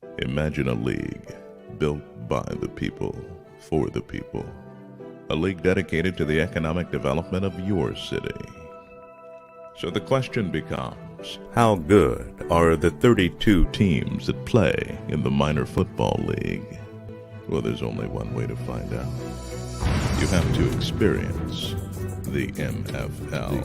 Imagine a league built by the people, for the people. A league dedicated to the economic development of your city. So the question becomes, how good are the 32 teams that play in the minor football league? Well, there's only one way to find out. You have to experience the MFL.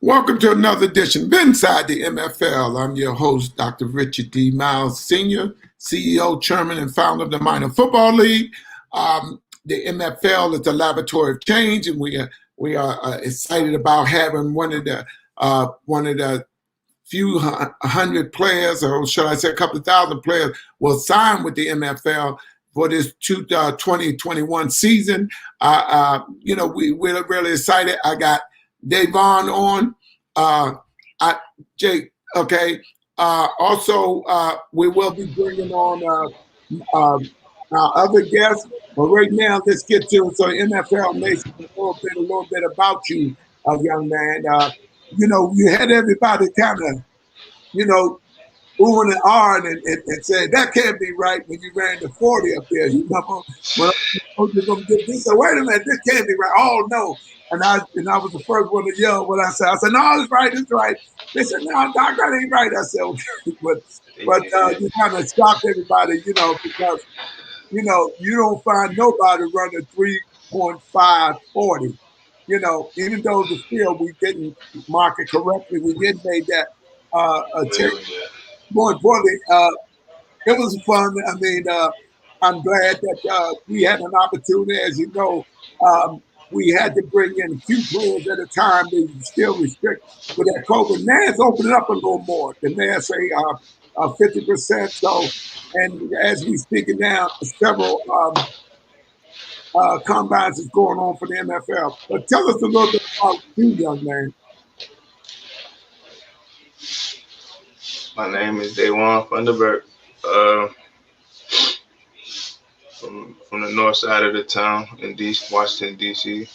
Welcome to another edition of Inside the MFL. I'm your host, Dr. Richard D. Myles Sr., CEO, Chairman, and founder of the Minor Football League. The MFL is a laboratory of change, and we are excited about having one of the few hundred players, or should I say a couple of thousand players, will sign with the MFL for this 2021 season. We're really excited. I got Dae Juan on. Jake, okay. Also, we will be bringing on our other guests. But right now, let's get to it. So NFL Nation, a little bit about you, young man. You had everybody kind of, oohing and ahhing and saying, that can't be right when you ran the 40 up there. You remember when you're going to get this? So wait a minute, this can't be right. Oh, no. And I was the first one to yell when I said, no, it's right, it's right. They said, no, Doc, that ain't right. I said, okay. but you kind of shocked everybody, because, you don't find nobody running 3.5 40. Even though the field we didn't mark it correctly, we did make that attempt. More importantly, it was fun. I mean, I'm glad that we had an opportunity. As you know, we had to bring in a few players at a time. They still restrict with that COVID. Now it's opening up a little more. The mayor say 50%. So, and as we speaking now, several combines is going on for the MFL. But tell us a little bit about you, young man. My name is Dae Juan Funderburk. From the north side of the town in Washington, D.C.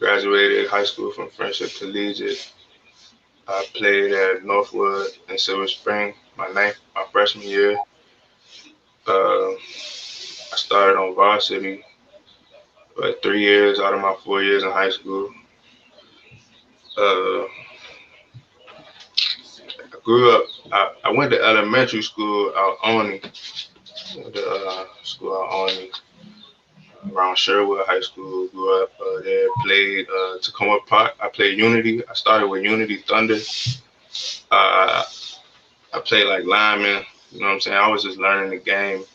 Graduated high school from Friendship Collegiate. I played at Northwood and Silver Spring my freshman year. I started on varsity 3 years out of my 4 years in high school. I grew up, I went to elementary school out Oney. School out Oney, around Sherwood High School. Grew up there, played Tacoma Park. I played Unity. I started with Unity Thunder. I played like lineman. You know what I'm saying? I was just learning the game.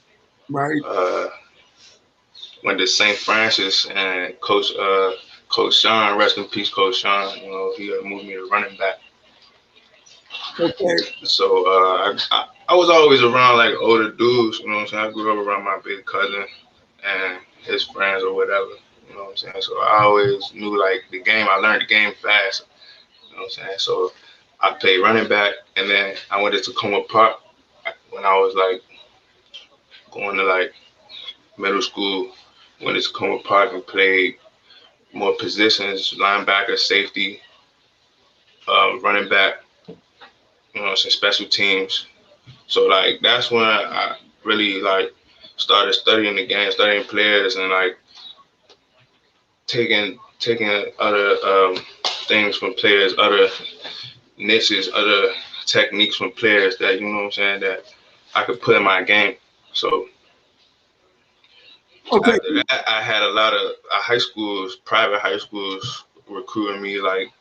Right. Went to St. Francis, and Coach Sean, rest in peace, Coach Sean. He moved me to running back. Okay. So I was always around like older dudes. You know what I'm saying? I grew up around my big cousin and his friends or whatever. You know what I'm saying? So I always knew like the game. I learned the game fast. You know what I'm saying? So I played running back, and then I went to Tacoma Park when I was like going to like middle school. Went to Tacoma Park and played more positions: linebacker, safety, running back. You know, some special teams. So like that's when I really like started studying the game, studying players, and like taking other things from players, other niches, other techniques from players that, you know what I'm saying, that I could put in my game. So okay. After that, I had a lot of private high schools recruiting me, like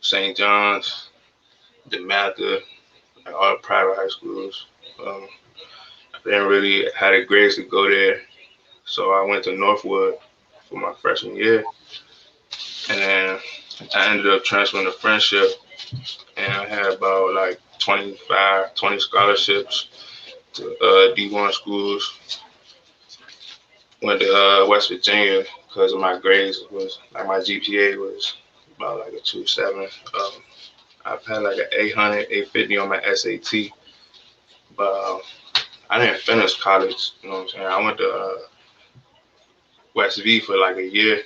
St. John's, DeMatha, like all the private high schools. I didn't really had the grades to go there, so I went to Northwood for my freshman year, and then I ended up transferring to Friendship, and I had about like 20 scholarships to D1 schools. Went to West Virginia because of my grades. Was like my GPA was about like a 2.7. I've had like an 800, 850 on my SAT, but I didn't finish college. You know what I'm saying? I went to West V for like a year,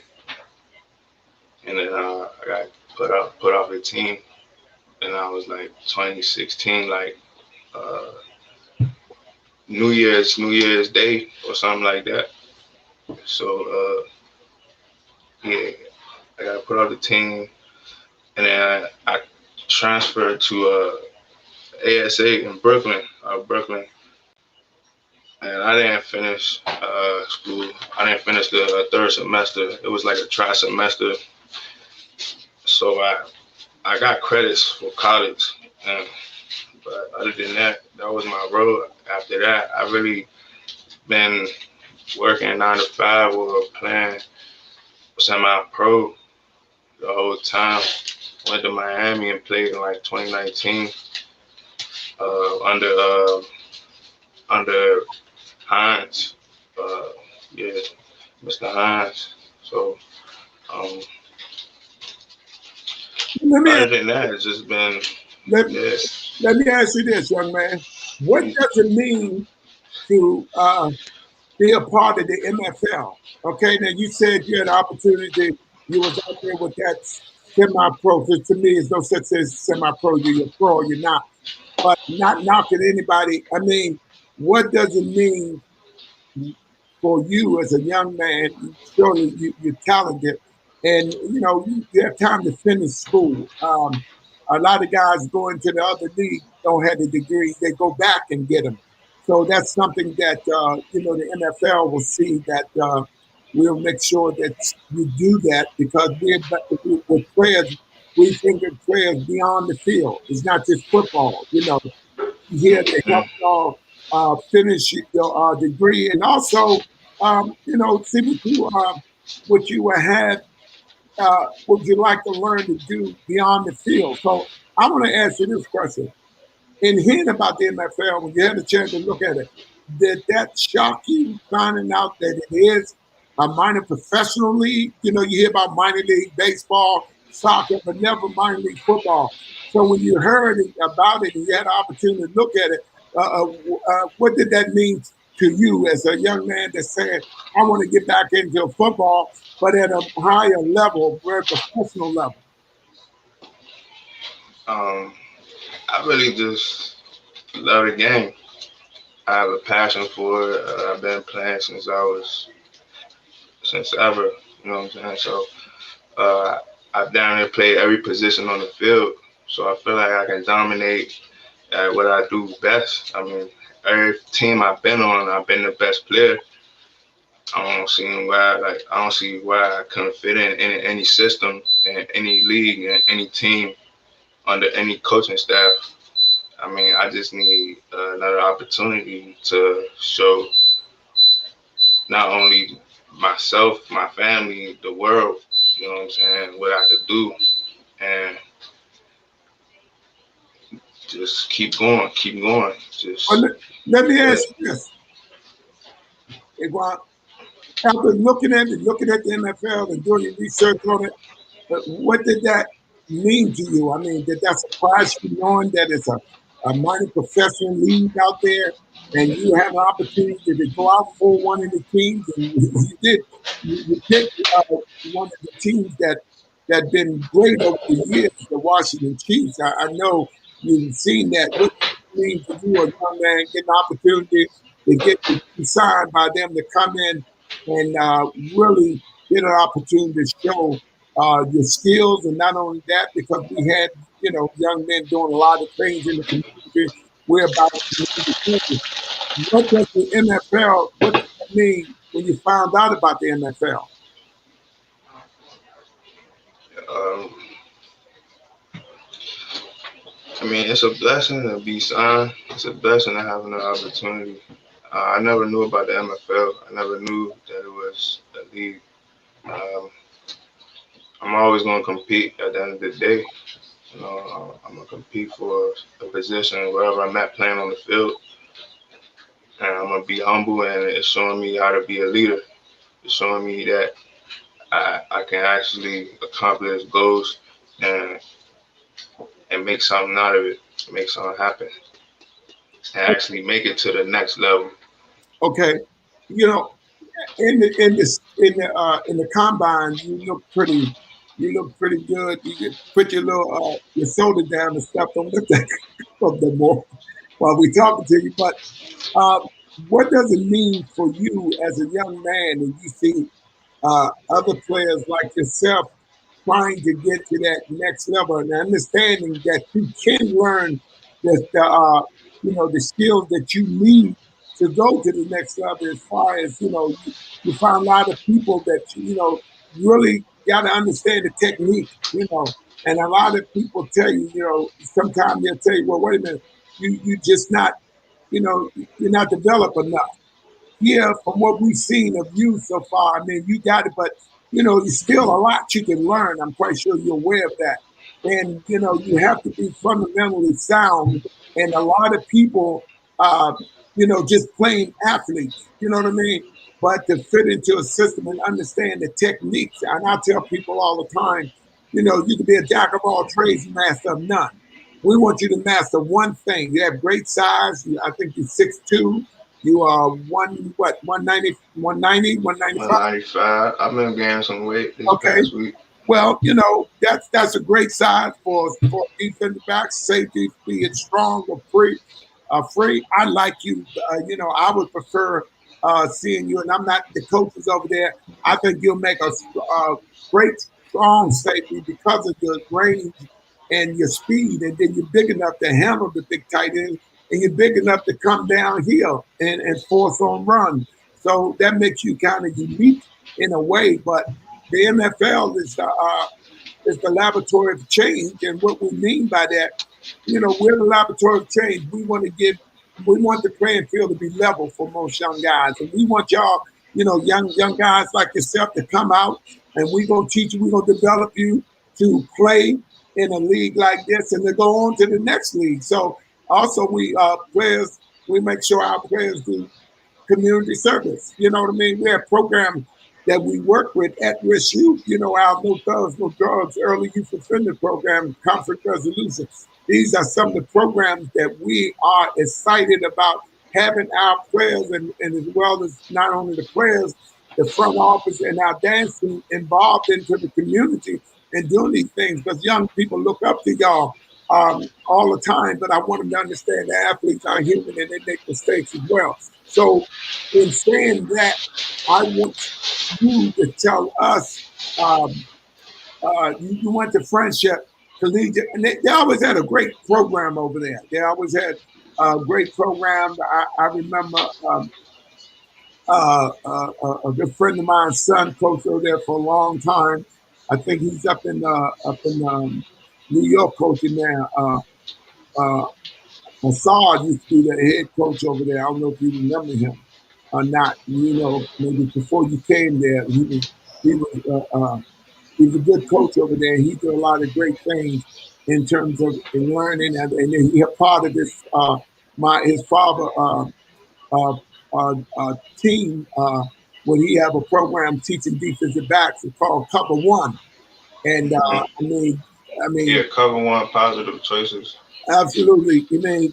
and then I got put off the team, and I was like 2016, like New Year's Day or something like that. So yeah, I got put off the team, and then I transferred to ASA in Brooklyn, and I didn't finish school. I didn't finish the third semester. It was like a tri-semester, so I got credits for college. But other than that, that was my road. After that, I really been working 9 to 5 or playing semi-pro the whole time. Went to Miami and played in like 2019 under Hines. Yeah, Mr. Hines. So other than that, it's just been. Let me ask you this, young man. What does it mean to be a part of the MFL? Okay, now you said you had an opportunity. You was out there with that semi-pro. Because to me, it's no such thing as semi-pro. You're pro or you're not. But not knocking anybody. I mean, what does it mean for you as a young man? Surely you're talented, and you have time to finish school. A lot of guys going to the other league don't have the degree; they go back and get them. So that's something that the NFL will see that we'll make sure that you do that because with players, we think of players beyond the field. It's not just football. Here to help y'all finish your degree, and also, see what you have, what you like to learn to do beyond the field. So I want to ask you this question: in hearing about the MFL, when you had a chance to look at it, did that shock you finding out that it is a minor professional league? You hear about minor league baseball, soccer, but never minor league football. So when you heard about it and you had an opportunity to look at it, what did that mean to you as a young man that said, I want to get back into football, but at a higher level, very professional level? I really just love the game. I have a passion for it. I've been playing since ever. You know what I'm saying? So I've down there played every position on the field. So I feel like I can dominate at what I do best. I mean, every team I've been on, I've been the best player. I don't see why I couldn't fit in any system, in any league, in any team, under any coaching staff. I mean, I just need another opportunity to show not only myself, my family, the world, you know what I'm saying, what I could do, and just keep going. Just let me ask you this. After looking at the NFL and doing your research on it, what did that mean to you? I mean, did that surprise you knowing that it's a minor professional league out there and you have an opportunity to go out for one of the teams? And you did. You picked one of the teams that been great over the years, the Washington Chiefs. I know you've seen that. What does it mean to you, a young man, get an opportunity to get signed by them to come in and really get an opportunity to show your skills, and not only that, because we had young men doing a lot of things in the community. We're about to community. What does the NFL? What does that mean when you found out about the NFL? I mean, it's a blessing to be signed. It's a blessing to have an opportunity. I never knew about the MFL. I never knew that it was a league. I'm always gonna compete at the end of the day. I'm gonna compete for a position wherever I'm at playing on the field, and I'm gonna be humble. And it's showing me how to be a leader. It's showing me that I can actually accomplish goals and make something out of it, make something happen, and actually make it to the next level. Okay, you know, in the combine, you look pretty good. You can put your shoulder down and stuff. Don't lift that up no more while we talking to you. But uh, what does it mean for you as a young man, and you see other players like yourself trying to get to that next level and understanding that you can learn the skills that you need to go to the next level as far as you find a lot of people that really got to understand the technique, and a lot of people tell you, sometimes they'll tell you, well, wait a minute, you just not, you're not developed enough. Yeah, from what we've seen of you so far, I mean, you got it, but there's still a lot you can learn. I'm quite sure you're aware of that. And you have to be fundamentally sound. And a lot of people, just plain athletes, you know what I mean? But to fit into a system and understand the techniques. And I tell people all the time, you can be a jack of all trades and master of none. We want you to master one thing. You have great size. I think you're 6'2". You are 190, 190, 195. 195. I've been gaining some weight this Okay. past week. Well, that's a great size for defensive backs, safety, being strong or free. I like you. I would prefer seeing you, and I'm not the coaches over there. I think you'll make a great, strong safety because of your range and your speed, and then you're big enough to handle the big tight end, and you're big enough to come downhill and force on run. So that makes you kind of unique in a way, but the MFL is the laboratory of change, and what we mean by that, we're the laboratory of change. We want the playing field to be level for most young guys, and we want y'all, young guys like yourself to come out, and we're gonna teach you, we're gonna develop you to play in a league like this, and to go on to the next league. So also we make sure our players do community service. You know what I mean? We have programs that we work with at-risk youth, our No Thugs, No Drugs, Early Youth Offender Program, Conflict Resolution. These are some of the programs that we are excited about having our players and as well as not only the players, the front office and our dancing involved into the community and doing these things, because young people look up to y'all all the time, but I want them to understand that athletes are human and they make mistakes as well. So in saying that, I want you to tell us, you went to Friendship Collegiate, and they always had a great program over there. They always had a great program. I remember a good friend of mine's son coached over there for a long time. I think he's up in New York coaching now. Assad used to be the head coach over there. I don't know if you remember him or not. Maybe before you came there, he's a good coach over there. He did a lot of great things in terms of learning, and he a part of this. His father team when he have a program teaching defensive backs. It's called Cover One, and Yeah, Cover One, Positive Choices. Absolutely. They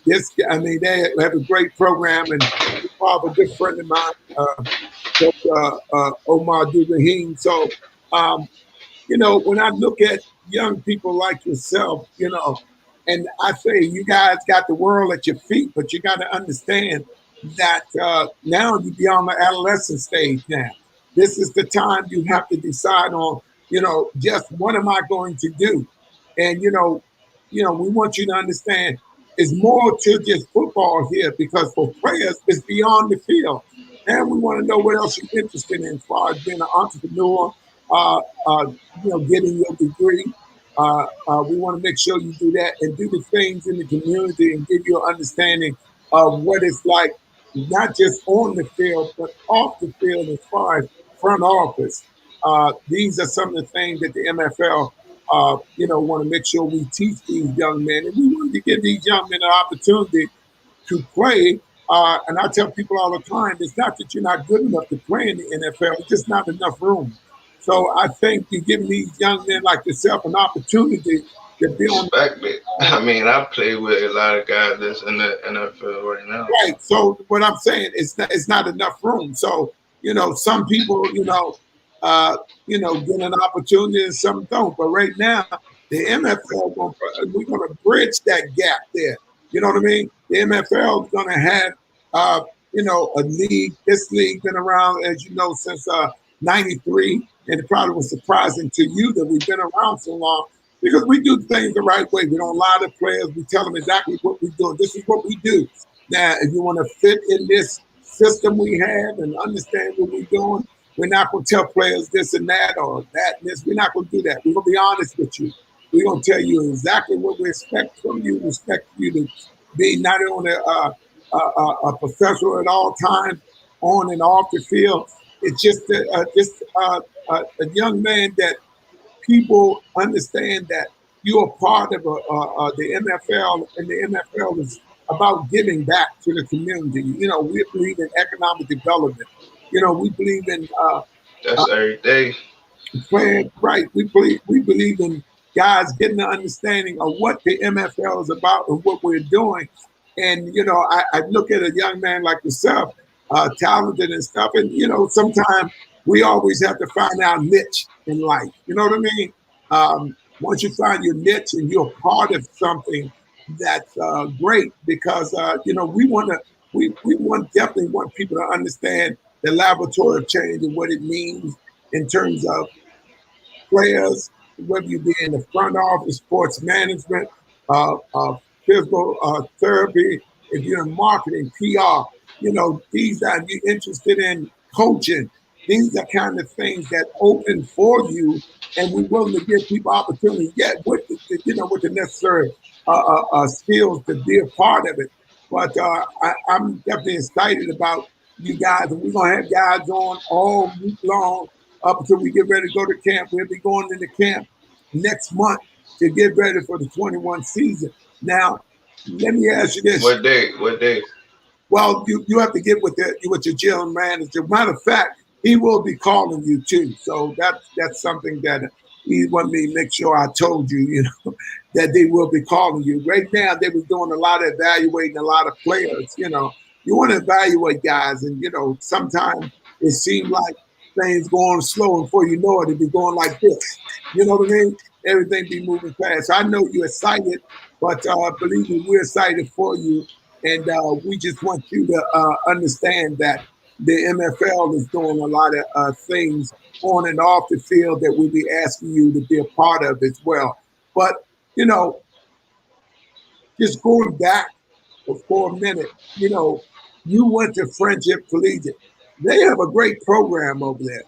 have a great program, and a good friend of mine, Omar Dubahim. So, when I look at young people like yourself, and I say you guys got the world at your feet, but you got to understand that now you're beyond the adolescent stage now. This is the time you have to decide on, just what am I going to do? And, we want you to understand it's more to just football here, because for players, it's beyond the field. And we want to know what else you're interested in as far as being an entrepreneur, uh, uh, getting your degree. We want to make sure you do that and do the things in the community and give you an understanding of what it's like, not just on the field, but off the field as far as front office. these are some of the things that the MFL, want to make sure we teach these young men. And we want to give these young men an opportunity to play. And I tell people all the time, it's not that you're not good enough to play in the NFL, it's just not enough room. So I think you're giving these young men like yourself an opportunity to be on. Respect it. I mean, I play with a lot of guys that's in the NFL right now. Right. So what I'm saying is it's not enough room. So, some people, get an opportunity and some don't. But right now, the MFL, we're going to bridge that gap there. You know what I mean? The MFL is going to have, a league. This league been around, as you know, since '93, and it probably was surprising to you that we've been around so long because we do things the right way. We don't lie to players. We tell them exactly what we're doing. This is what we do. Now, if you want to fit in this system we have and understand what we're doing, we're not going to tell players this and that or that and this. We're not going to do that. We're going to be honest with you. We're going to tell you exactly what we expect from you. We expect you to be not only a professional at all times, on and off the field. It's just a young man that people understand that you're a part of the MFL, and the MFL is about giving back to the community. We believe in economic development. We believe in that's every day. Playing right. We believe in guys getting the understanding of what the MFL is about and what we're doing. And I look at a young man like yourself, talented and stuff, and sometimes we always have to find our niche in life. You know what I mean? Once you find your niche and you're part of something, that's great because we definitely want people to understand the laboratory of change and what it means in terms of players, whether you be in the front office, sports management, physical therapy, if you're in marketing, PR, these are you interested in coaching. These are kind of things that open for you, and we're willing to give people opportunity. Yet with the necessary skills to be a part of it. But I'm definitely excited about you guys, and we're gonna have guys on all week long up until we get ready to go to camp. We'll be going into camp next month to get ready for the 21 season. Now, let me ask you this. What day? What day? Well, you have to get with your general manager. Matter of fact, he will be calling you too. So that's something that he wanted me to make sure I told you, that they will be calling you. Right now, they were doing a lot of evaluating a lot of players. You want to evaluate guys, and sometimes it seems like things going slow, and before you know it, be going like this. You know what I mean? Everything be moving fast. I know you're excited, but believe me, we're excited for you. And we just want you to understand that the MFL is doing a lot of things on and off the field that we'll be asking you to be a part of as well. But, just going back for a minute, you went to Friendship Collegiate. They have a great program over there.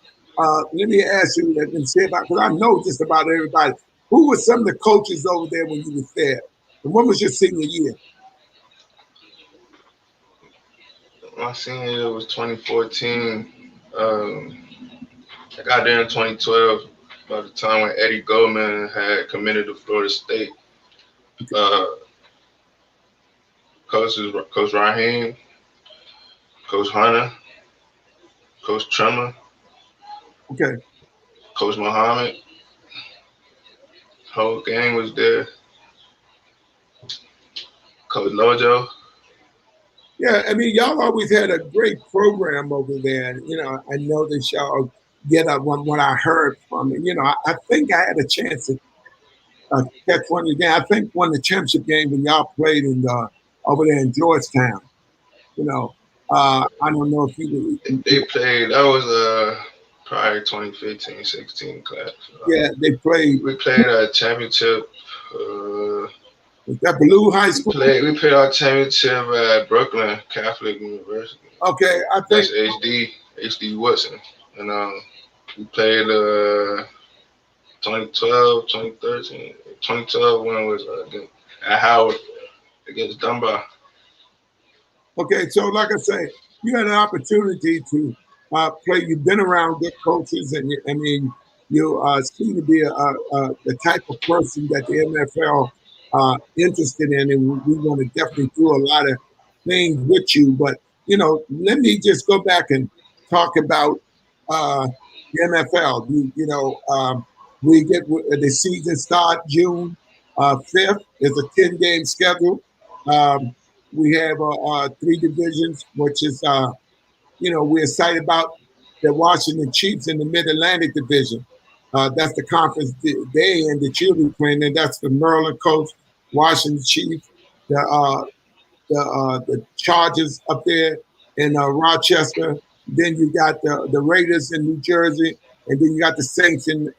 Let me ask you and see about, because I know just about everybody. Who were some of the coaches over there when you were there? And what was your senior year? My senior year was 2014. I got there in 2012. By the time when Eddie Goldman had committed to Florida State, Coach Raheem, Coach Hunter, Coach Trummer, okay, Coach Muhammad, whole gang was there. Coach Lojo. Yeah, I mean, y'all always had a great program over there. And, I know that y'all get up what I heard from it. I think I had a chance to catch one of the games. I think one of the championship games when y'all played in over there in Georgetown. I don't know if you They played. That was probably 2015-16 class. Yeah, they played. We played a championship. Was that Blue High School? We played our championship at Brooklyn Catholic University. Okay, I think that's HD Woodson, and we played 2012, 2013, 2012 when it was at Howard against Dunbar. Okay, so like I say, you had an opportunity to play. You've been around good coaches, and you seem to be the type of person that the NFL interested in, and we want to definitely do a lot of things with you. But let me just go back and talk about the MFL. We get the season start June 5th. It's a 10-game schedule. We have 3 divisions, which is we're excited about the Washington Chiefs in the Mid-Atlantic Division. That's the conference they and the children playing, and that's the Maryland coach, Washington Chiefs, the Chargers up there in Rochester. Then you got the Raiders in New Jersey, and then you got the Saints in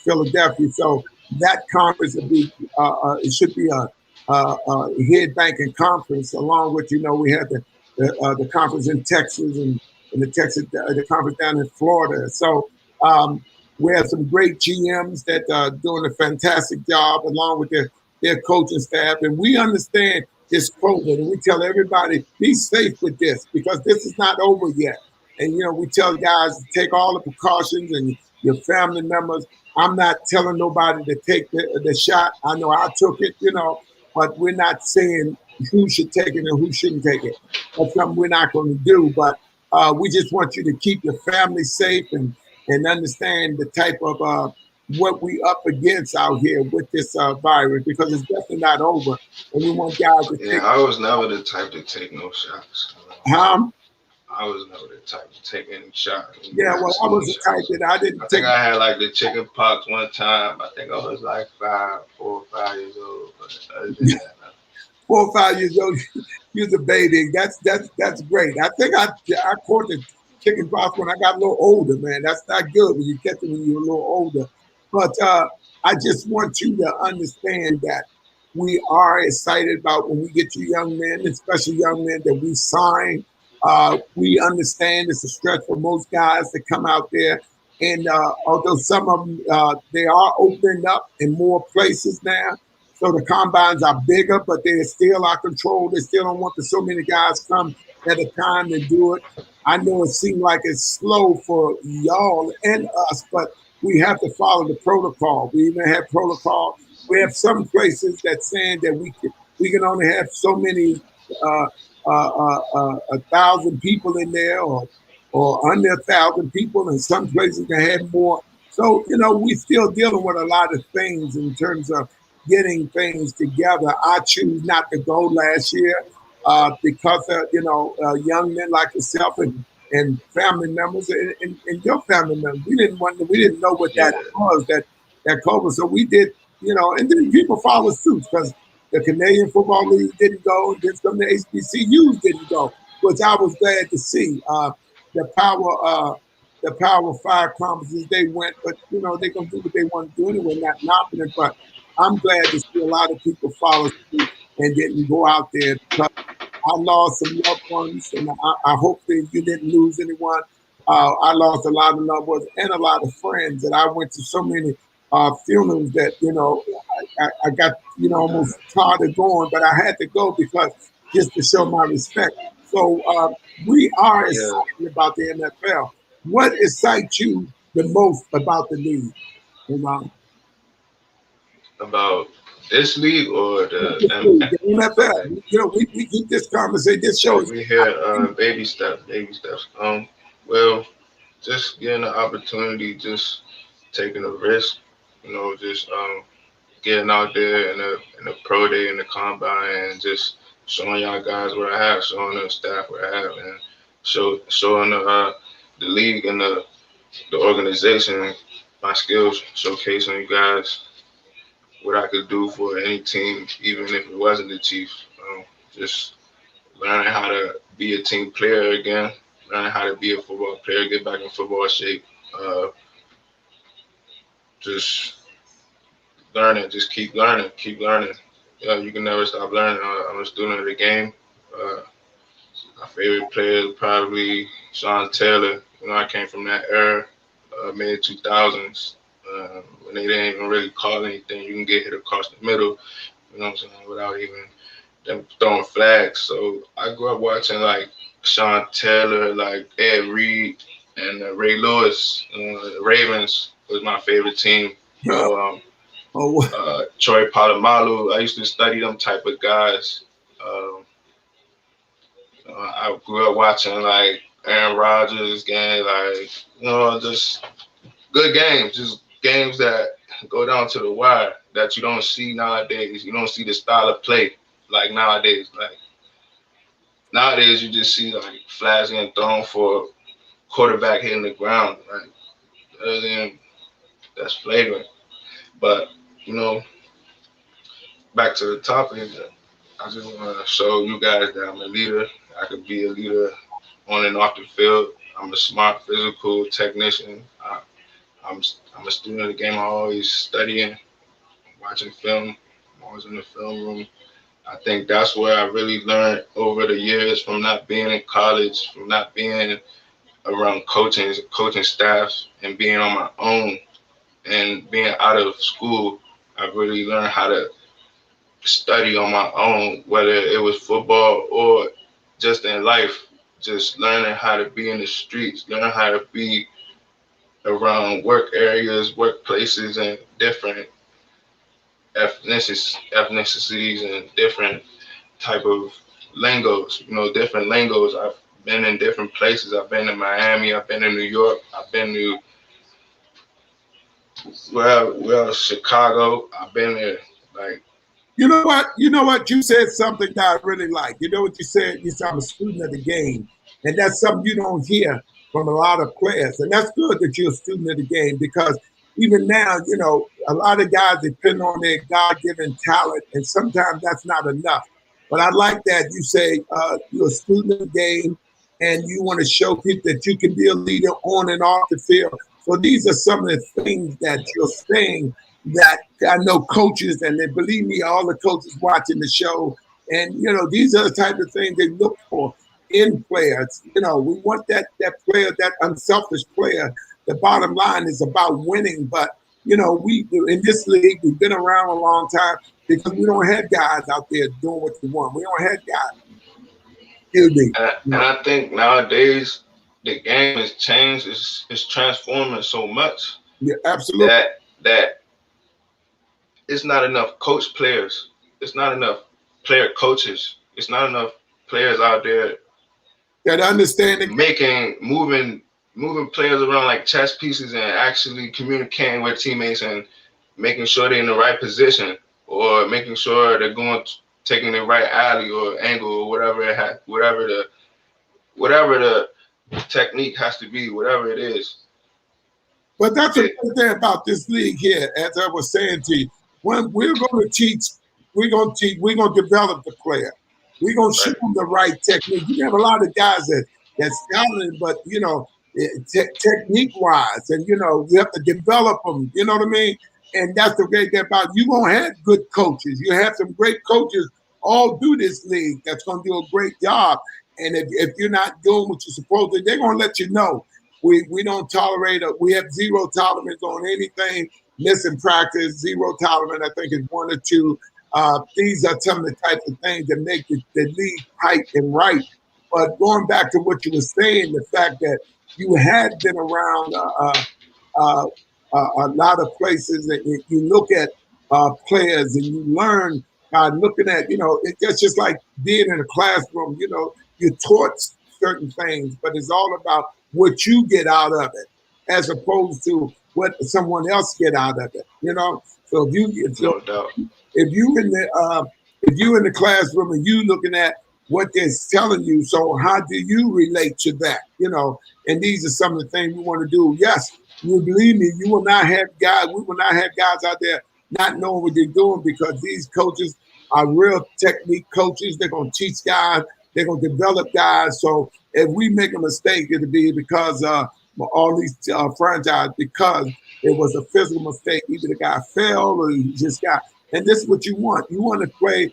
Philadelphia. So that conference would be it should be a head banking conference, along with we have the conference in Texas and the conference down in Florida. So we have some great GMs that are doing a fantastic job, along with their coaching staff, and we understand this COVID, and we tell everybody, be safe with this, because this is not over yet. And we tell guys to take all the precautions, and your family members. I'm not telling nobody to take the shot. I know I took it, but we're not saying who should take it and who shouldn't take it. That's something we're not going to do. But we just want you to keep your family safe and understand the type of what we up against out here with this virus, because it's definitely not over. And we want guys to take. I was never the type to take no shots. I was never the type to take any shots. Yeah, well, I was the type that I didn't take. I think I had like the chicken pox one time. I think I was like 4 or 5 years old. But other than that, 4 or 5 years old, you was a baby. That's great. I think I caught the chicken pox when I got a little older, man. That's not good when you catch it when you're a little older. But I just want you to understand that we are excited about when we get to young men, especially young men that we sign. We understand it's a stretch for most guys to come out there. And although some of them, they are opening up in more places now. So the combines are bigger, but they still are controlled. They still don't want so many guys come at a time to do it. I know it seems like it's slow for y'all and us, but we have to follow the protocol. We even have protocol. We have some places that saying that we can only have so many 1,000 people in there, or under 1,000 people, and some places can have more. So we still dealing with a lot of things in terms of getting things together. I choose not to go last year because of young men like yourself and family members and your family members. We didn't know what that was, that COVID. So we did, and then people follow suit, because the Canadian Football League didn't go, and then some of the HBCUs didn't go, which I was glad to see. The Power 5 conferences, they went, but they're gonna do what they want to do anyway, not knocking it. But I'm glad to see a lot of people follow suit and didn't go out there, because I lost some loved ones, and I hope that you didn't lose anyone. I lost a lot of loved ones and a lot of friends, and I went to so many funerals that I got almost tired of going, but I had to go because just to show my respect. So we are excited about the NFL. What excites you the most about the league? About this league or the NFL? We keep this conversation. This show. We hear baby steps. Well, just getting the opportunity, just taking a risk. Just getting out there in the pro day, in the combine, and just showing y'all guys what I have, showing the staff what I have, and showing the league and the organization my skills, showcasing you guys what I could do for any team, even if it wasn't the Chiefs. Just learning how to be a team player again, learning how to be a football player, get back in football shape. Just learning, just keep learning. You can never stop learning. I'm a student of the game. My favorite player is probably Sean Taylor. I came from that era, mid 2000s, when they didn't even really call anything. You can get hit across the middle, without even them throwing flags. So I grew up watching like Sean Taylor, like Ed Reed, and Ray Lewis, the Ravens was my favorite team. Troy Polamalu, I used to study them type of guys. I grew up watching like Aaron Rodgers games, like just good games, just games that go down to the wire that you don't see nowadays. You don't see the style of play like nowadays. Like nowadays, you just see like flags getting thrown for quarterback hitting the ground. Like that's flagrant. But back to the topic. I just want to show you guys that I'm a leader. I could be a leader on and off the field. I'm a smart physical technician. I'm a student of the game. I'm always studying, watching film. I'm always in the film room. I think that's where I really learned over the years from not being in college, from not being around coaching staffs, and being on my own and being out of school. I really learned how to study on my own, whether it was football or just in life, just learning how to be in the streets, learning how to be around work areas, workplaces, and different ethnicities and different type of lingos, different lingos. I've been in different places. I've been in Miami, I've been in New York, I've been to Chicago. I've been there. Like, you know what? You said something that I really like. You know what you said? You said I'm a student of the game. And that's something you don't hear from a lot of players. And that's good that you're a student of the game, because even now, a lot of guys depend on their God-given talent, and sometimes that's not enough. But I like that you say you're a student of the game and you want to show people that you can be a leader on and off the field. So these are some of the things that you're saying that I know coaches, and they believe me, all the coaches watching the show, and these are the type of things they look for in players. We want that player, that unselfish player. The bottom line is about winning, but we in this league, we've been around a long time because we don't have guys out there doing what they want. We don't have guys. And I think nowadays the game has changed. It's transforming so much. Yeah, absolutely. That it's not enough coach players. It's not enough player coaches. It's not enough players out there that understand moving players around like chess pieces and actually communicating with teammates and making sure they're in the right position, or making sure they're taking the right alley or angle or whatever the technique has to be, whatever it is. But that's the thing about this league here, as I was saying to you. When we're going to teach, we're going to develop the player. We're going to show them the right technique. You have a lot of guys that's talented, but technique-wise, and you have to develop them. You know what I mean? And that's the great thing about it. You're going to have good coaches. You have some great coaches all through this league that's going to do a great job. And if you're not doing what you're supposed to, they're going to let you know. We don't tolerate we have zero tolerance on anything. Missing practice, zero tolerance, I think is 1 or 2. These are some of the types of things that make the league tight and right. But going back to what you were saying, the fact that you had been around a lot of places, and you look at players and you learn by looking at, it's just like being in a classroom. You're taught certain things, but it's all about what you get out of it, as opposed to what someone else get out of it. So if you in the classroom and you looking at what they're telling you, so how do you relate to that? And these are some of the things we want to do. Yes, you believe me, we will not have guys out there not knowing what they're doing, because these coaches are real technique coaches. They're going to teach guys. They're going to develop guys. So if we make a mistake, it'll be because all these franchises, because it was a physical mistake. Either the guy fell or he just got. And this is what you want. You want to play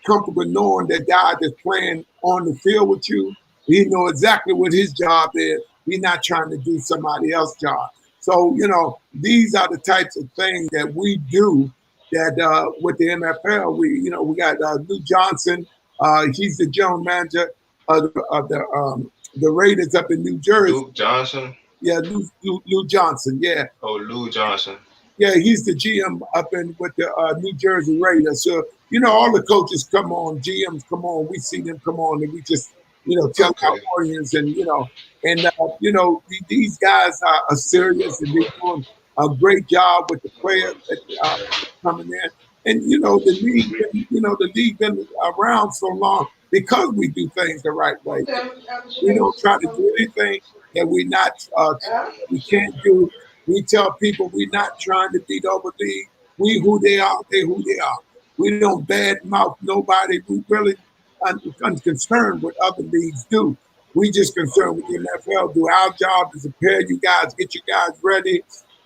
comfortable knowing that guy that's playing on the field with you, he know exactly what his job is. He's not trying to do somebody else's job. So, these are the types of things that we do that with the MFL. We got Lou Johnson. He's the general manager of the Raiders up in New Jersey. Luke Johnson. Yeah, Lou Johnson. Yeah. Oh, Lou Johnson. Yeah, he's the GM up in with the New Jersey Raiders. So all the coaches come on, GMs come on. We see them come on, and we just tell our audience, and these guys are serious, and they're doing a great job with the players that coming in. And the league been around so long because we do things the right way. We don't try to do anything that we can't do. We tell people we're not trying to beat over league. We who they are, they who they are. We don't badmouth nobody. We really unconcerned what other leagues do. We just concerned with the NFL. Do our job to prepare you guys, get you guys ready,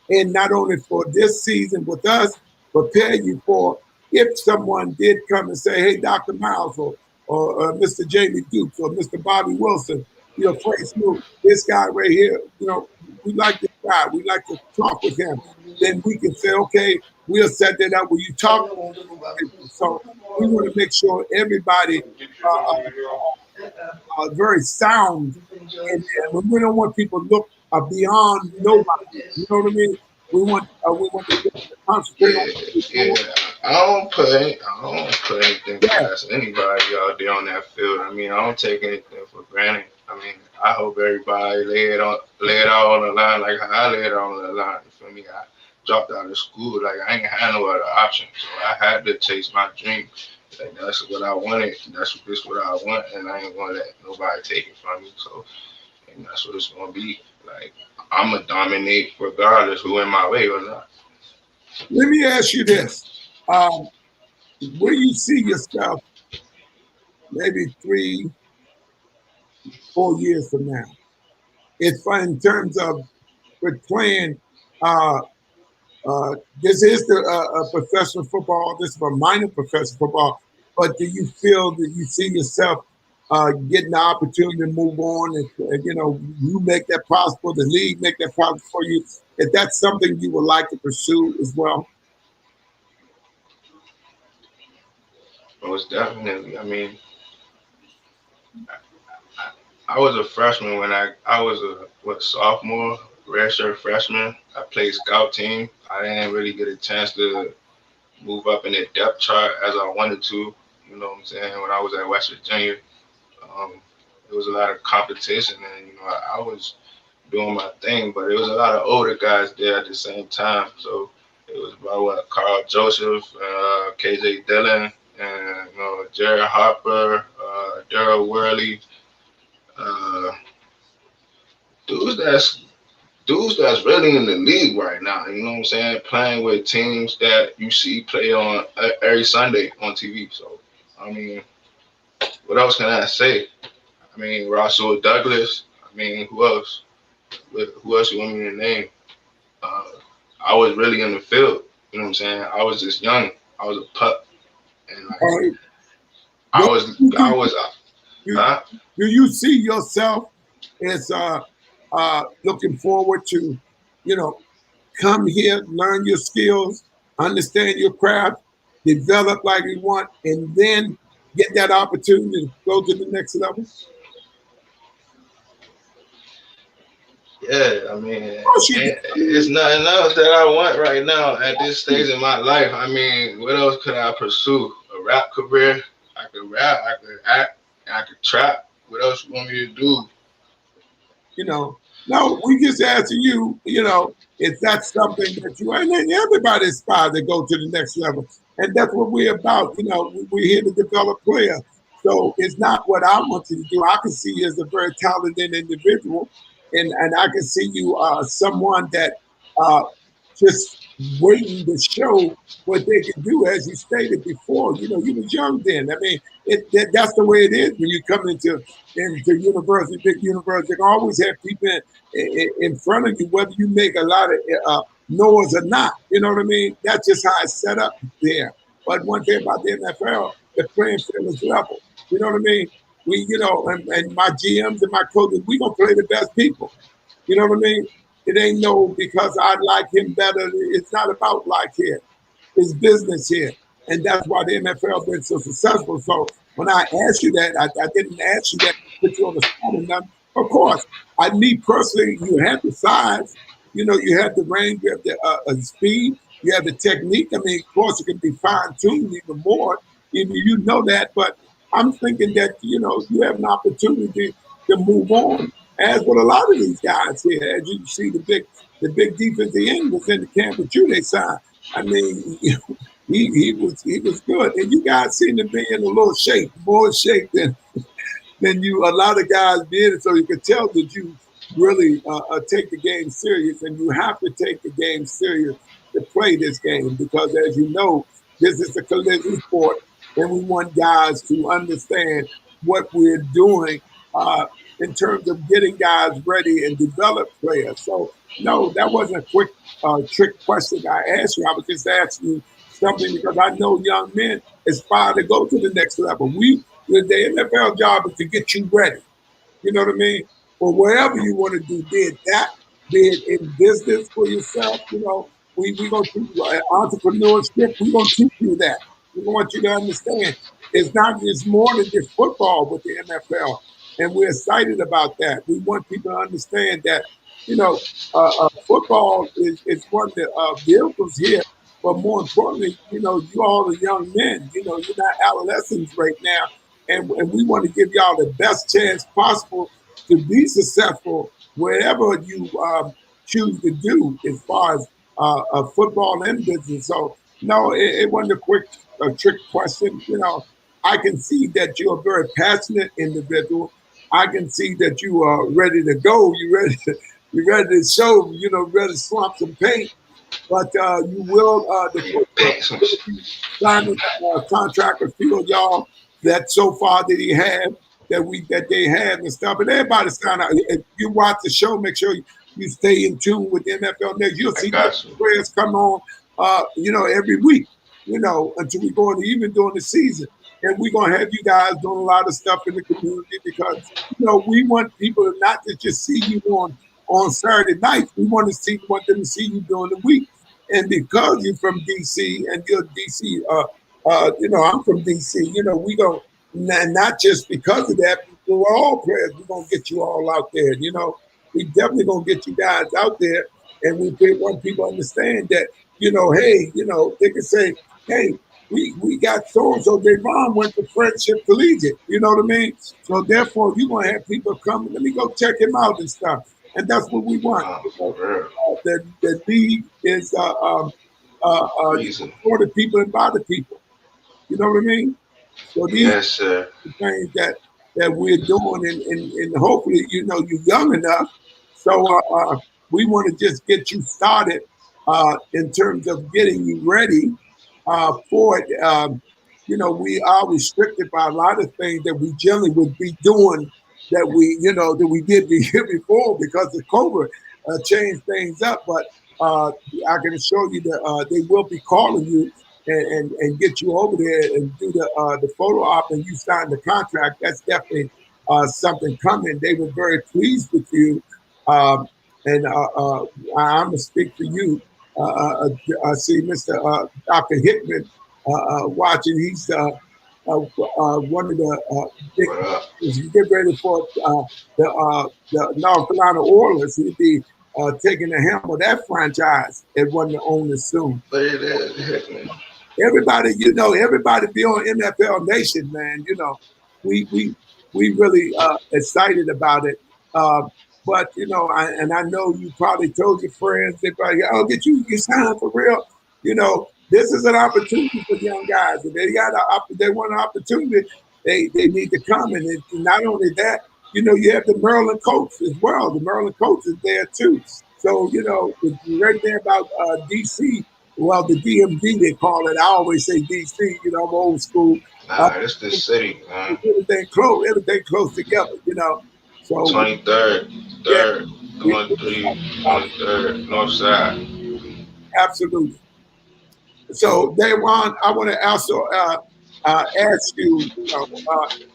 and not only for this season with us, prepare you for if someone did come and say, "Hey, Dr. Myles," or Mr. Jamie Dukes, or Mr. Bobby Wilson, Frank Snoop, this guy right here, we like this guy. We like to talk with him. Then we can say, okay, we'll set that up. Will you talk? So we want to make sure everybody are very sound. And we don't want people to look beyond nobody. You know what I mean? We want to concentrate on I don't put anything past anybody out there on that field. I mean, I don't take anything for granted. I mean, I hope everybody lay it out on the line like how I laid it on the line. You feel me? I dropped out of school. Like, I ain't had no other option. So I had to chase my dream. Like, that's what I wanted. That's what I want. And I ain't going to let nobody take it from me. So, and that's what it's going to be. Like, I'm going to dominate regardless who in my way or not. Let me ask you this. Where you see yourself maybe 3-4 years from now? It's fun in terms of with playing. This is a professional football. This is a minor professional football. But do you feel that you see yourself getting the opportunity to move on, and you make that possible, the league make that possible for you? If that's something you would like to pursue as well? Most definitely. I mean, I was a freshman when I was a sophomore, redshirt freshman. I played scout team. I didn't really get a chance to move up in the depth chart as I wanted to. You know what I'm saying? When I was at West Virginia, there was a lot of competition, and I was doing my thing, but there was a lot of older guys there at the same time. So it was about Carl Joseph, KJ Dillon, and Jared Harper, Darryl Worley, dudes that's really in the league right now. You know what I'm saying? Playing with teams that you see play on every Sunday on TV. So I mean, what else can I say? I mean, Russell Douglas. I mean, who else? Who else you want me to name? I was really in the field. You know what I'm saying? I was just young. I was a pup. And like, I was. Do you see yourself as looking forward to, come here, learn your skills, understand your craft, develop like you want, and then get that opportunity to go to the next level? Yeah, I mean, it's nothing else that I want right now at this stage in my life. I mean, what else could I pursue? A rap career? I could rap, I could act, I could trap. What else you want me to do? No, we just asking you, if that's something that you, and then everybody aspires to go to the next level. And that's what we're about. We're here to develop players. So it's not what I want you to do. I can see you as a very talented individual. And I can see you someone that just waiting to show what they can do, as you stated before. You was young then. I mean, that's the way it is when you come into university, big university. They always have people in front of you, whether you make a lot of noise or not. You know what I mean? That's just how it's set up there. But one thing about the NFL, the playing field is level. You know what I mean? We, and my GMs and my coaches, we gonna play the best people. You know what I mean? It ain't because I like him better. It's not about like here. It's business here. And that's why the NFL been so successful. So when I asked you that, I didn't ask you that to put you on the spot or nothing. Of course, me personally, you have the size, you have the range, you have the speed, you have the technique. I mean, of course, it can be fine tuned even more. Even you know that, but I'm thinking that you have an opportunity to move on, as with a lot of these guys here. As you see, the big defensive end was in the camp with you. They signed. I mean, he was good, and you guys seem to be in a little shape, more shape than a lot of guys did. So you could tell that you really take the game serious, and you have to take the game serious to play this game because, as you know, this is a collision sport, and we want guys to understand what we're doing in terms of getting guys ready and develop players. So, no, that wasn't a quick trick question I asked you. I was just asking you something because I know young men aspire to go to the next level. The NFL job is to get you ready. You know what I mean? For wherever you want to do, be it in business for yourself. We're going to teach you entrepreneurship. We're going to teach you that. We want you to understand it's more than just football with the NFL. And we're excited about that. We want people to understand that, football is one of the vehicles here. But more importantly, you all are young men. You're not adolescents right now. And we want to give y'all the best chance possible to be successful wherever you choose to do as far as football and business. So, no, it wasn't a trick question. I can see that you're a very passionate individual. I can see that you are ready to go. You're ready to show, ready to swamp some paint. But you will, the coach will sign a contract with Field y'all that so far that he had, that they have and stuff. And everybody sign out. If you watch the show, make sure you stay in tune with the NFL Next. You'll see players come on, every week, until we go into even during the season. And we're going to have you guys doing a lot of stuff in the community because, we want people to not to just see you on Saturday nights. We want them to see you during the week. And because you're from DC and you're DC, I'm from DC, we don't, not just because of that, we're all players. We're going to get you all out there, We definitely going to get you guys out there. And we want people to understand that, hey, they can say, hey, we got so-and-so. Dae Juan went to Friendship Collegiate. You know what I mean? So therefore, you're going to have people come, let me go check him out and stuff. And that's what we want. The league is for the people and by the people. You know what I mean? So these are the things that we're doing, and hopefully, you're young enough. So we want to just get you started in terms of getting you ready for it. We are restricted by a lot of things that we generally would be doing that we did the year before because of COVID changed things up. But I can assure you that they will be calling you and get you over there and do the photo op and you sign the contract. That's definitely something coming. They were very pleased with you. And I'm going to speak for you. I see Mr. Dr. Hickman watching. He's one of the big. You get ready for the North Carolina Oilers. He'd be taking the helm of that franchise at one of the owners soon. But it is Hickman. Everybody, everybody be on MFL Nation, man. We really excited about it. But I know you probably told your friends, they probably, I'll get you signed for real. This is an opportunity for young guys. If they want an opportunity, they need to come. And not only that, you have the Maryland coach as well. The Maryland coach is there too. So, right there about DC, well, the DMV, they call it. I always say DC, I'm old school. It's the city, man. Everything close together, So 23rd, 3rd, 23rd, North Side. Absolutely. So, Dae Juan, I want to also ask you,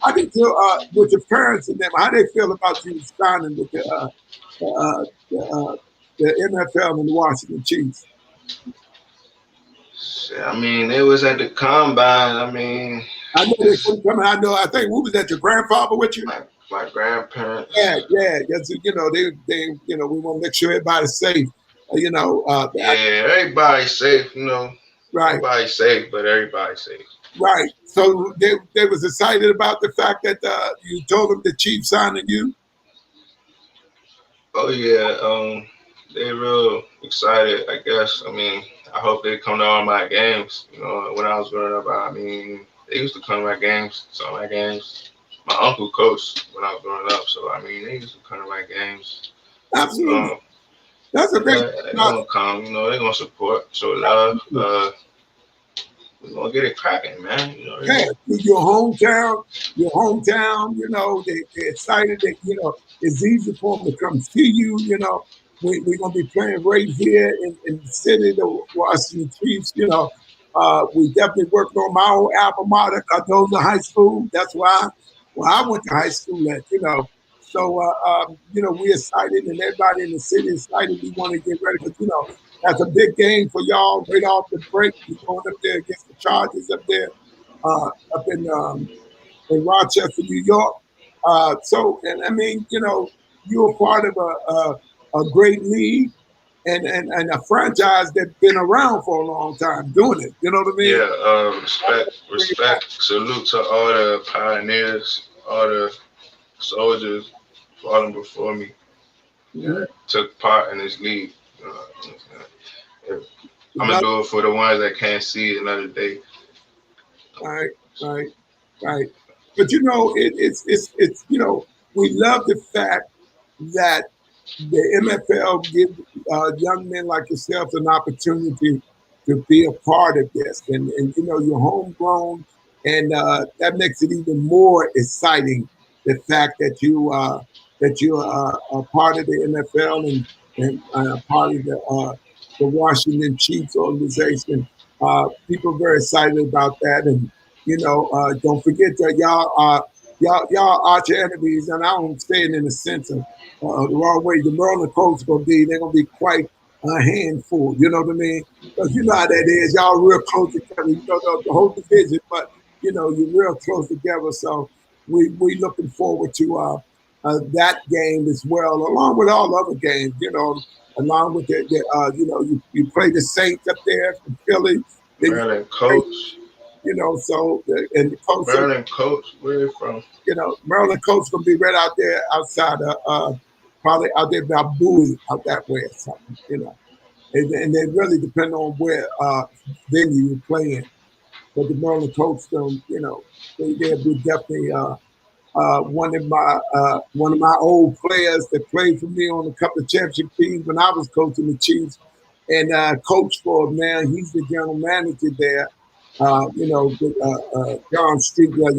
how do you feel with your parents and them? How do they feel about you signing with the NFL and the Washington Chiefs? I mean, they was at the combine. I mean, I know they couldn't come. I think who was that? Your grandfather with you? My my grandparents. Yeah. You know, they you know, we want to make sure everybody's safe. You know. Everybody's safe. You know, Right. Nobody's safe, but everybody's safe. Right. So they was excited about the fact that you told them the Chiefs signing you. Oh yeah, they're real excited. I guess. I mean, I hope they come to all my games. You know, when I was growing up, I mean, they used to come to my games. Some of my games. My uncle coached when I was growing up, so I mean, they used to come to my games. Absolutely. That's a great. They're gonna come. You know, they're gonna support, show love. We're gonna get it cracking, man. You know, yeah, your hometown. You know, they're excited that it's easy for them to come see you. You know, we're gonna be playing right here in the city, the Washington Chiefs. You know, we definitely working on my old alma mater. I go to high school. That's why. Well, I went to high school at. You know. So, you know, we're excited, and everybody in the city is excited. We want to get ready because, you know, that's a big game for y'all right off the break. We're going up there against the Chargers up there, up in Rochester, New York. And I mean, you know, you're a part of a great league and a franchise that's been around for a long time doing it. You know what I mean? Yeah, respect, salute to all the pioneers, all the soldiers falling before me. Mm-hmm. Took part in this league. I'm gonna do it for the ones that can't see it another day. Right. But you know, it's you know, we love the fact that the MFL gives young men like yourself an opportunity to be a part of this, and you know, you're homegrown, and that makes it even more exciting. The fact that you are part of the NFL and part of the Washington Chiefs organization. People are very excited about that, and you know, don't forget that y'all arch enemies, and I don't say it in the sense of the wrong way. The Maryland Colts they're gonna be quite a handful. You know what I mean? Because you know how that is. Y'all real close together. You know the whole division, but you know you're real close together. So we looking forward to that game as well, along with all other games. You know, along with the you know you play the Saints up there from Philly. Maryland Colts. You know, so and the Colts. Maryland Colts, where you from? You know, Maryland Colts gonna be right out there outside of probably out there about Bowie out that way or something. You know, and they really depend on where venue you're playing. But the Maryland Colts, you know, they'll be definitely one of my old players that played for me on a couple of championship teams when I was coaching the Chiefs, and coach for him now. He's the general manager there. You know, John Street, great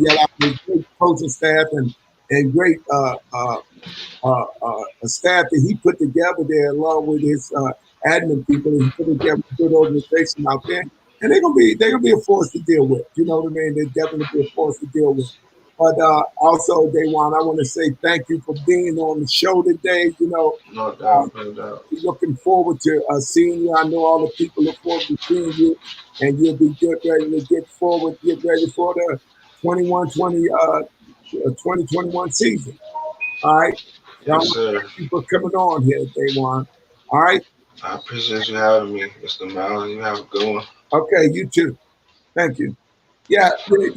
coaching staff and great a staff that he put together there, along with his admin people. He put together a good organization out there, and they're gonna be a force to deal with. You know what I mean? They're definitely be a force to deal with. But also, Dae Juan, I want to say thank you for being on the show today. You know, no doubt. Looking forward to seeing you. I know all the people look forward to seeing you, and you'll be ready to get ready for the 2021 season. All right. Yes, sir. Thank you for coming on here, Dae Juan. All right. I appreciate you having me, Mr. Myles. You have a good one. Okay, you too. Thank you. Yeah, there's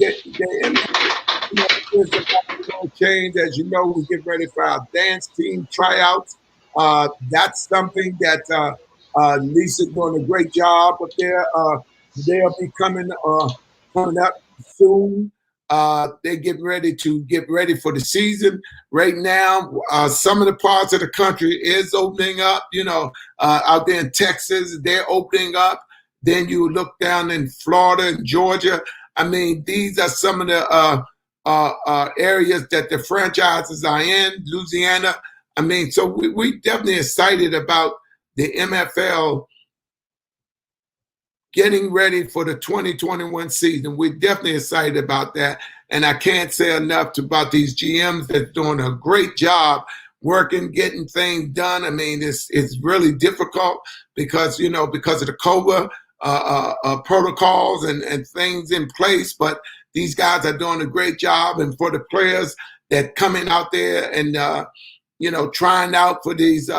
a change. As you know, we get ready for our dance team tryouts. That's something that Lisa's doing a great job up there. They'll be coming up soon. They get ready for the season. Right now, some of the parts of the country is opening up. You know, out there in Texas, they're opening up. Then you look down in Florida and Georgia. I mean, these are some of the areas that the franchises are in. Louisiana. I mean, so we definitely excited about the MFL getting ready for the 2021 season. We're definitely excited about that. And I can't say enough about these GMs that's doing a great job working, getting things done. I mean, it's really difficult because of the COVID protocols and things in place. But these guys are doing a great job. And for the players, that coming out there and trying out for these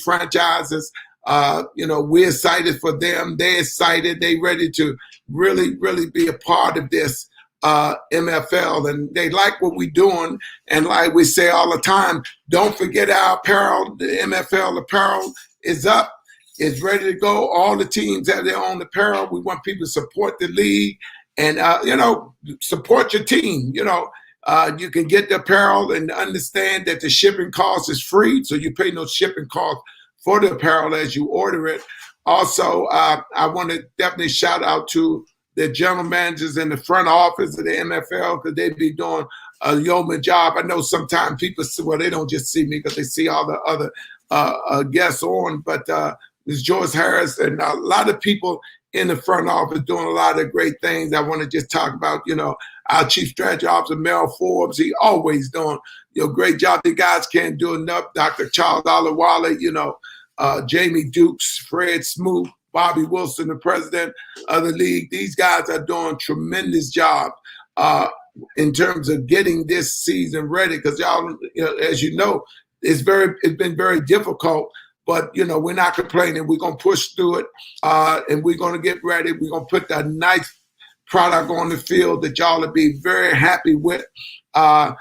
franchises. We're excited for them. They're excited. They ready to really, really be a part of this MFL, and they like what we're doing. And like we say all the time, don't forget our apparel. The MFL apparel is up. It's ready to go. All the teams have their own apparel. We want people to support the league and, support your team. You can get the apparel and understand that the shipping cost is free, so you pay no shipping cost for the apparel as you order it. Also, I want to definitely shout out to the general managers in the front office of the MFL, because they be doing a yeoman job. I know sometimes people say, well, they don't just see me because they see all the other guests on, but Ms. Joyce Harris and a lot of people in the front office doing a lot of great things. I want to just talk about, our Chief Strategy Officer, Mel Forbes. He always doing great job. The guys can't do enough. Dr. Charles Olawale, Jamie Dukes, Fred Smoot, Bobby Wilson, the president of the league. These guys are doing tremendous job in terms of getting this season ready. Because y'all, as you know, it's been very difficult. But we're not complaining. We're gonna push through it, and we're gonna get ready. We're gonna put that nice product on the field that y'all will be very happy with. Not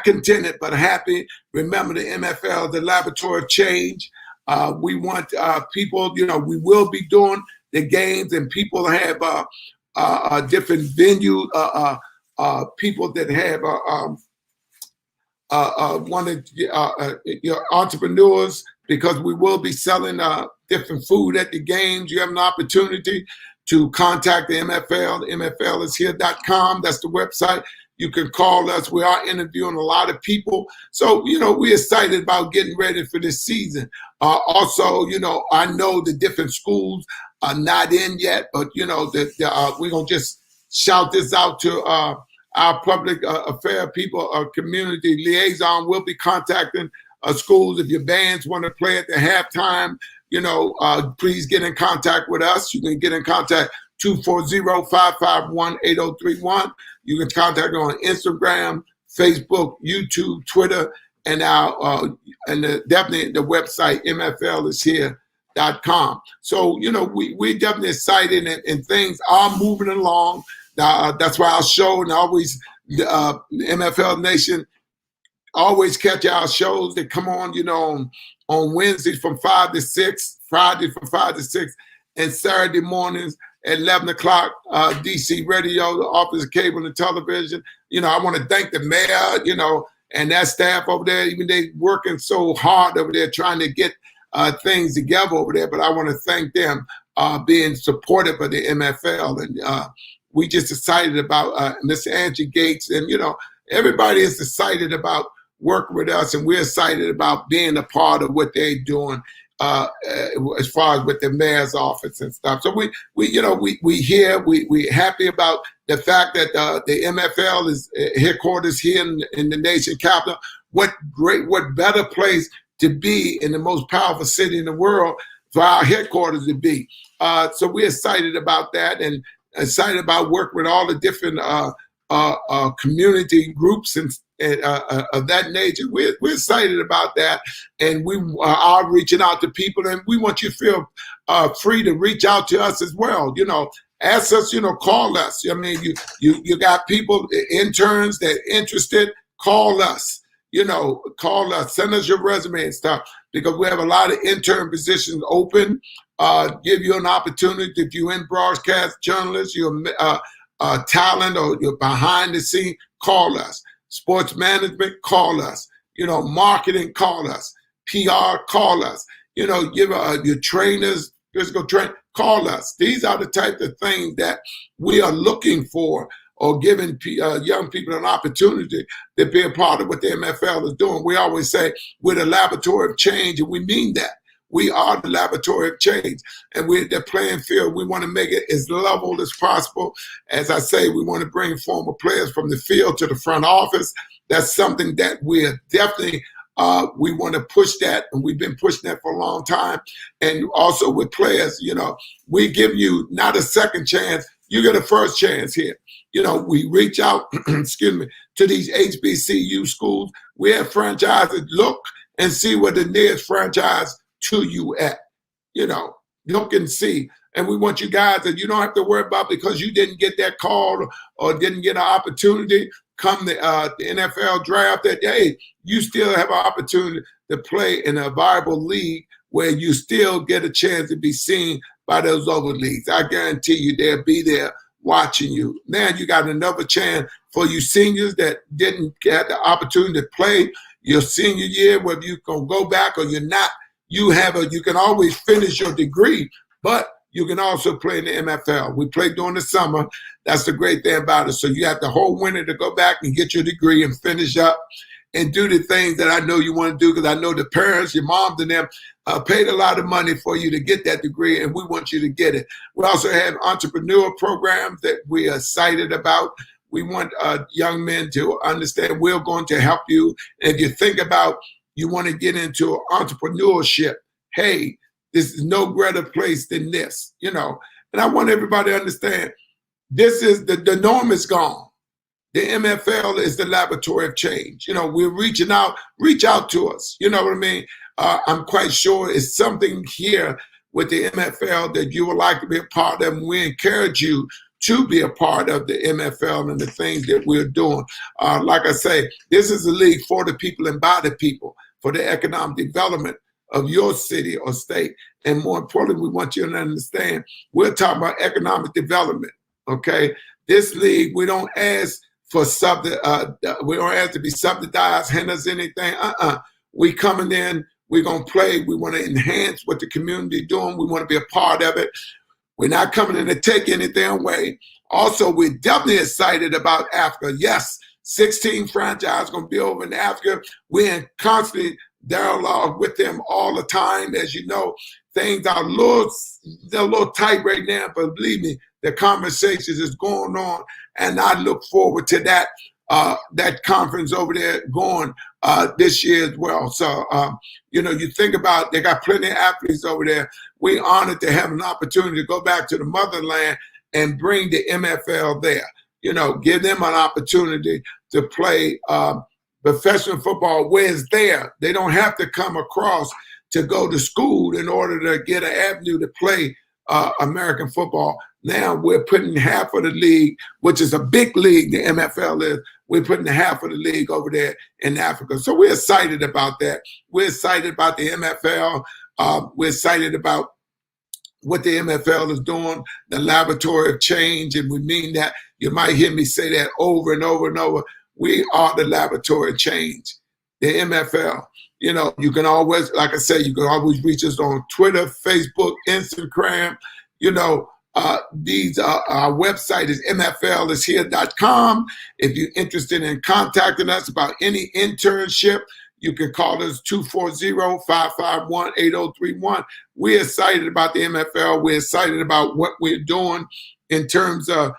contented, but happy. Remember, the MFL, the laboratory of change. We want people, we will be doing the games, and people have different venues, people that have wanted entrepreneurs, because we will be selling different food at the games. You have an opportunity to contact the MFL. MFLishere.com. That's the website. You can call us. We are interviewing a lot of people. So, we're excited about getting ready for this season. Also, I know the different schools are not in yet, but, we're going to just shout this out to our public affair people, community liaison. Will be contacting schools. If your bands want to play at the halftime, please get in contact with us. You can get in contact 240-551-8031. You can contact me on Instagram, Facebook, YouTube, Twitter, and definitely the website MFLishere.com. So, we're definitely excited, and things are moving along. That's why our show, and always MFL Nation always catch our shows that come on, on Wednesdays from 5 to 6, Friday from 5 to 6, and Saturday mornings at 11 o'clock, DC Radio, the Office of Cable and Television. I want to thank the mayor, and that staff over there. Even they working so hard over there trying to get things together over there. But I want to thank them being supportive of the MFL. And we just excited about Mr. Angie Gates. And, everybody is excited about working with us, and we're excited about being a part of what they're doing as far as with the mayor's office and stuff. So we happy about the fact that the MFL is headquarters here in the nation capital. What better place to be in the most powerful city in the world for our headquarters to be. So we're excited about that, and excited about working with all the different community groups and of that nature. We're excited about that, and we are reaching out to people, and we want you to feel free to reach out to us as well. Ask us, call us. I mean, you got people, interns that are interested, call us. Call us, send us your resume and stuff, because we have a lot of intern positions open. Give you an opportunity, if you're in broadcast journalists, you're talent, or you're behind the scene, call us. Sports management, call us. Marketing, call us. PR, call us. Give your trainers, physical train, call us. These are the type of things that we are looking for, or giving young people an opportunity to be a part of what the MFL is doing. We always say we're the laboratory of change, and we mean that. We are the laboratory of change, and we're the playing field. We want to make it as level as possible. As I say, we want to bring former players from the field to the front office. That's something that we're definitely, we want to push that, and we've been pushing that for a long time. And also with players, we give you not a second chance, you get a first chance here. We reach out, excuse me, to these HBCU schools. We have franchises. Look and see where the nearest franchise to you at. Look and see. And we want you guys that you don't have to worry about because you didn't get that call or didn't get an opportunity come the NFL draft that, hey, you still have an opportunity to play in a viable league where you still get a chance to be seen by those other leagues. I guarantee you they'll be there watching you. Now you got another chance for you seniors that didn't get the opportunity to play your senior year, whether you're going to go back or you're not. You can always finish your degree, but you can also play in the MFL. We play during the summer. That's the great thing about it. So you have the whole winter to go back and get your degree and finish up and do the things that I know you want to do, because I know the parents, your moms and them, paid a lot of money for you to get that degree, and we want you to get it. We also have entrepreneur programs that we are excited about. We want young men to understand we're going to help you. And if you think about you want to get into entrepreneurship, hey, this is no greater place than this, And I want everybody to understand this is the norm is gone. The MFL is the laboratory of change. We're reaching out, reach out to us. You know what I mean? I'm quite sure it's something here with the MFL that you would like to be a part of. And we encourage you to be a part of the MFL and the things that we're doing. Like I say, this is a league for the people and by the people, for the economic development of your city or state. And more importantly, we want you to understand, we're talking about economic development, okay? This league, we don't ask for we don't ask to be subsidized, hand us anything. We coming in, we're going to play. We want to enhance what the community doing. We want to be a part of it. We're not coming in to take anything away. Also, we're definitely excited about Africa. Yes, 16 franchises going to be over in Africa. We're in constant dialogue with them all the time. As you know, things are a little tight right now, but believe me, the conversations is going on, and I look forward to that conference over there going this year as well. So, you think about, they got plenty of athletes over there. We're honored to have an opportunity to go back to the motherland and bring the MFL there. Give them an opportunity to play professional football where it's there. They don't have to come across to go to school in order to get an avenue to play American football. Now we're putting half of the league, which is a big league, the MFL is, we're putting half of the league over there in Africa. So we're excited about that. We're excited about the MFL. We're excited about what the MFL is doing, the laboratory of change, and we mean that. You might hear me say that over and over and over. We are the laboratory of change, the MFL. You can always, like I said, you can always reach us on Twitter, Facebook, Instagram. Our website is mflishere.com. If you're interested in contacting us about any internship, you can call us 240-551-8031. We're excited about the MFL. We're excited about what we're doing in terms of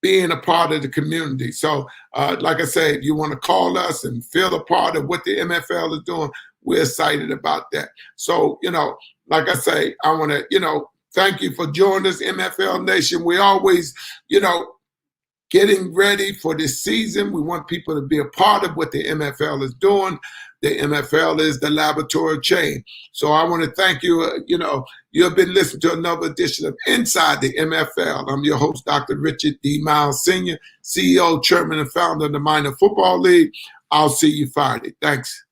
being a part of the community. So, like I said, if you want to call us and feel a part of what the MFL is doing, we're excited about that. So, like I say, I want to, thank you for joining us, MFL Nation. We always, getting ready for this season. We want people to be a part of what the MFL is doing. The MFL is the laboratory of change. So I want to thank you. You have been listening to another edition of Inside the MFL. I'm your host, Dr. Richard D. Myles Sr., CEO, Chairman, and Founder of the Minor Football League. I'll see you Friday. Thanks.